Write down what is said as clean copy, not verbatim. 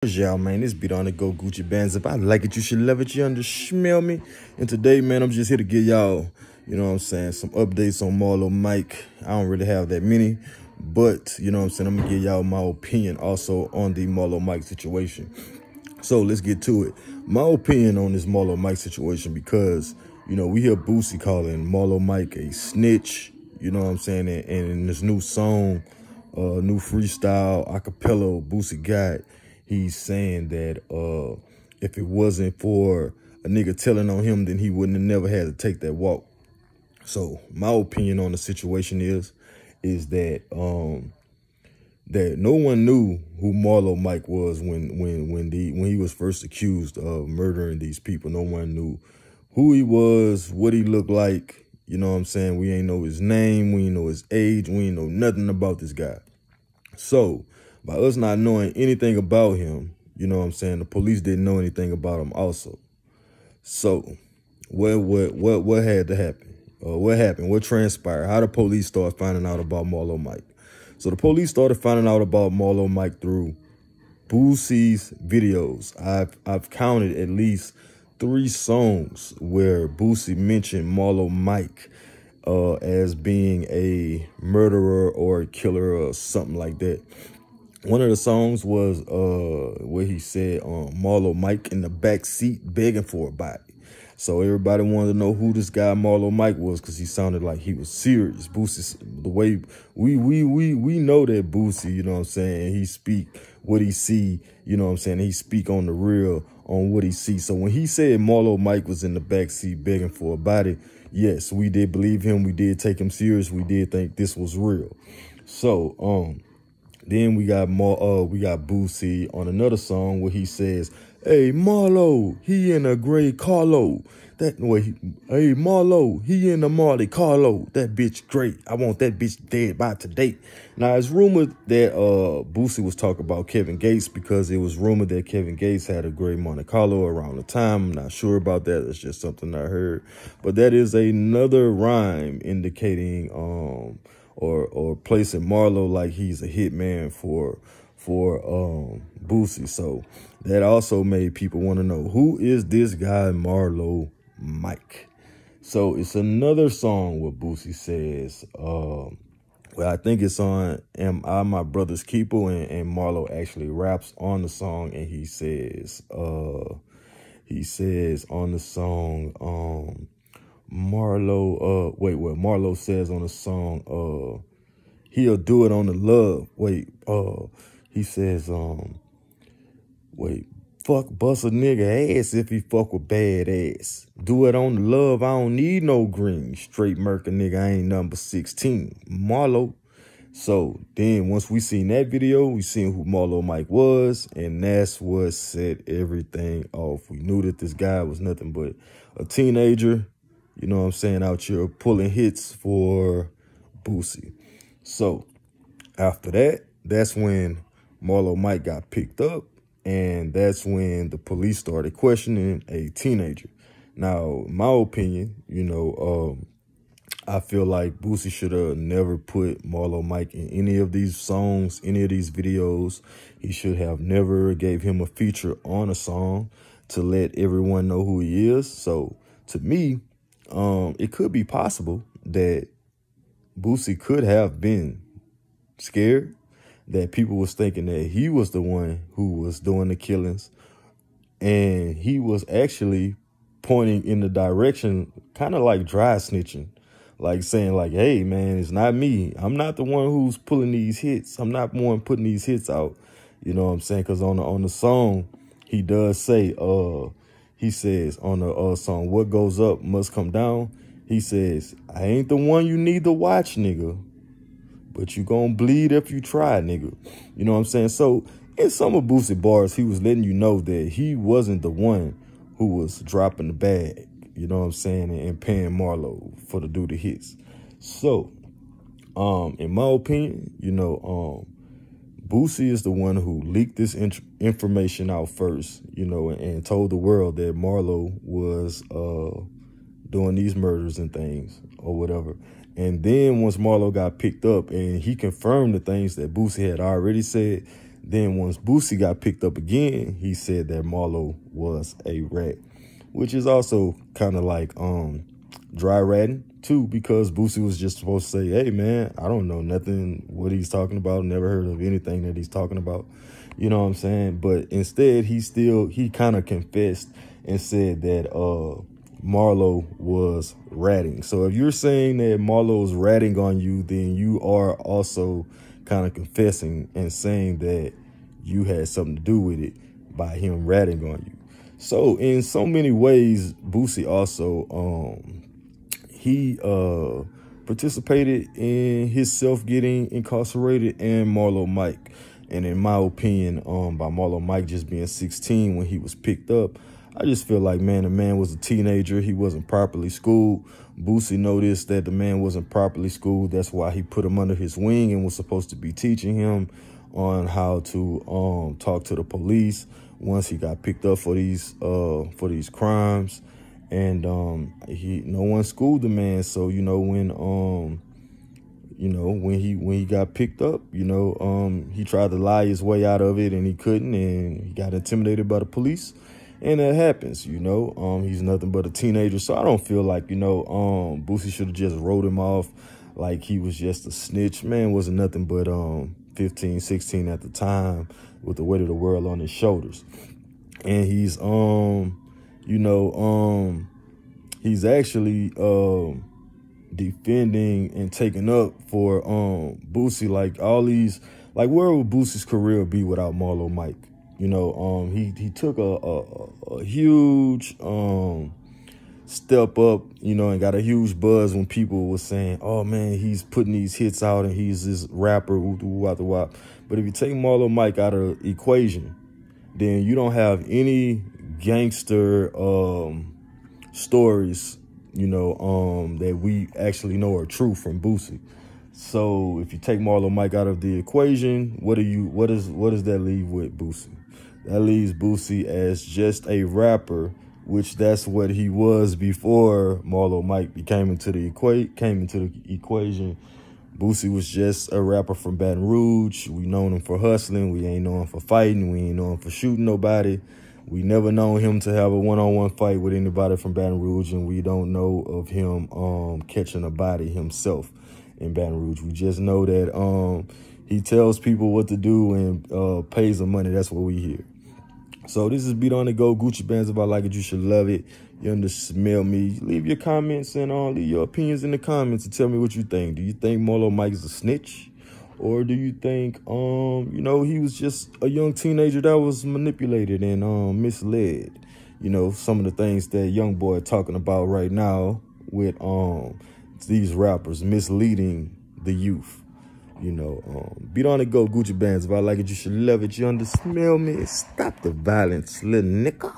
Y'all, man, this beat on the go Gucci bands. If I like it, you should love it. You undersmell me. And today, man, I'm just here to give y'all, you know what I'm saying, some updates on Marlo Mike. I don't really have that many, but, you know what I'm saying, I'm going to give y'all my opinion also on the Marlo Mike situation. So let's get to it. My opinion on this Marlo Mike situation, because, you know, we hear Boosie calling Marlo Mike a snitch, you know what I'm saying, and in this new song, new freestyle acapella Boosie got, he's saying that if it wasn't for a nigga telling on him, then he wouldn't have never had to take that walk. So my opinion on the situation is that that no one knew who Marlo Mike was when he was first accused of murdering these people. No one knew who he was, what he looked like. You know what I'm saying? We ain't know his name, we ain't know his age, we ain't know nothing about this guy. So by us not knowing anything about him, you know what I'm saying, the police didn't know anything about him also. So what had to happen? What happened? What transpired? How the police start finding out about Marlo Mike? So the police started finding out about Marlo Mike through Boosie's videos. I've counted at least 3 songs where Boosie mentioned Marlo Mike as being a murderer or a killer or something like that. One of the songs was where he said Marlo Mike in the back seat begging for a body. So everybody wanted to know who this guy Marlo Mike was, because he sounded like he was serious. Boosie, the way we know that Boosie, you know what I'm saying, he speak what he see, you know what I'm saying, he speak on the real, on what he see. So when he said Marlo Mike was in the back seat begging for a body, yes, we did believe him. We did take him serious. We did think this was real. So then we got Boosie on another song where he says, "Hey Marlo, he in a gray Carlo. That way, hey Marlo, he in a Marley Carlo. That bitch great. I want that bitch dead by today." Now it's rumored that Boosie was talking about Kevin Gates, because it was rumored that Kevin Gates had a gray Monte Carlo around the time. I'm not sure about that. It's just something I heard. But that is another rhyme indicating or placing Marlo like he's a hitman for Boosie. So that also made people want to know, who is this guy Marlo Mike? So it's another song where Boosie says, well, I think it's on Am I My Brother's Keeper, and Marlo actually raps on the song, and he says on the song, Marlo says on the song, he'll do it on the love. He says, fuck bust a nigga ass if he fuck with bad ass. Do it on the love, I don't need no green. Straight murk a nigga, I ain't number 16. Marlo. So then once we seen that video, we seen who Marlo Mike was, and that's what set everything off. We knew that this guy was nothing but a teenager, you know what I'm saying, out here pulling hits for Boosie. So after that, that's when Marlo Mike got picked up, and that's when the police started questioning a teenager. Now, my opinion, you know, I feel like Boosie should have never put Marlo Mike in any of these songs, any of these videos. He should have never gave him a feature on a song to let everyone know who he is. So to me, it could be possible that Boosie could have been scared, that people was thinking that he was the one who was doing the killings, and he was actually pointing in the direction, kind of like dry snitching, like saying like, hey man, it's not me, I'm not the one who's pulling these hits, I'm not the one putting these hits out, you know what I'm saying? Because on the song, he does say, he says on the song, what goes up must come down, he says, I ain't the one you need to watch, nigga, but you gonna bleed if you try, nigga. You know what I'm saying? So in some of Boosie bars, he was letting you know that he wasn't the one who was dropping the bag, you know what I'm saying, and paying Marlo for to do the hits. So in my opinion, you know, Boosie is the one who leaked this information out first, you know, and told the world that Marlo was doing these murders and things or whatever. And then once Marlo got picked up and he confirmed the things that Boosie had already said, Then once Boosie got picked up again, he said that Marlo was a rat, which is also kind of like dry ratting too, because Boosie was just supposed to say, hey man, I don't know nothing what he's talking about, never heard of anything that he's talking about, you know what I'm saying? But instead he kind of confessed and said that Marlo was ratting. So if you're saying that Marlo's ratting on you, then you are also kind of confessing and saying that you had something to do with it by him ratting on you. So in so many ways, Boosie also he participated in himself getting incarcerated, and Marlo Mike. And in my opinion, by Marlo Mike just being 16 when he was picked up, I just feel like, man, the man was a teenager. He wasn't properly schooled. Boosie noticed that the man wasn't properly schooled. That's why he put him under his wing and was supposed to be teaching him on how to talk to the police once he got picked up for these crimes. And no one schooled the man. So when he got picked up, he tried to lie his way out of it and he couldn't, and he got intimidated by the police. And that happens, he's nothing but a teenager. So I don't feel like, Boosie should have just wrote him off like he was just a snitch. Man wasn't nothing but 15, 16 at the time with the weight of the world on his shoulders. And he's, he's actually defending and taking up for Boosie, like all these, like where would Boosie's career be without Marlo Mike? He took a huge step up, and got a huge buzz when people were saying, oh man, he's putting these hits out and he's this rapper. But if you take Marlo Mike out of the equation, then you don't have any gangster stories, that we actually know are true from Boosie. So if you take Marlo Mike out of the equation, what does that leave with Boosie? That leaves Boosie as just a rapper, which that's what he was before Marlo Mike came into the equation. Boosie was just a rapper from Baton Rouge. We known him for hustling. We ain't know him for fighting. We ain't know him for shooting nobody. We never known him to have a one-on-one fight with anybody from Baton Rouge, and we don't know of him catching a body himself in Baton Rouge. We just know that he tells people what to do and pays them money. That's what we hear. So this is Beat on the Go, Gucci Bands. If I like it, you should love it. You understand me? Leave your comments and leave your opinions in the comments and tell me what you think. Do you think Marlo Mike is a snitch? Or do you think, he was just a young teenager that was manipulated and misled? Some of the things that young boy talking about right now with these rappers misleading the youth. Beat on the Go, Gucci Bands. If I like it, you should love it. You understand me? Stop the violence, little nigga.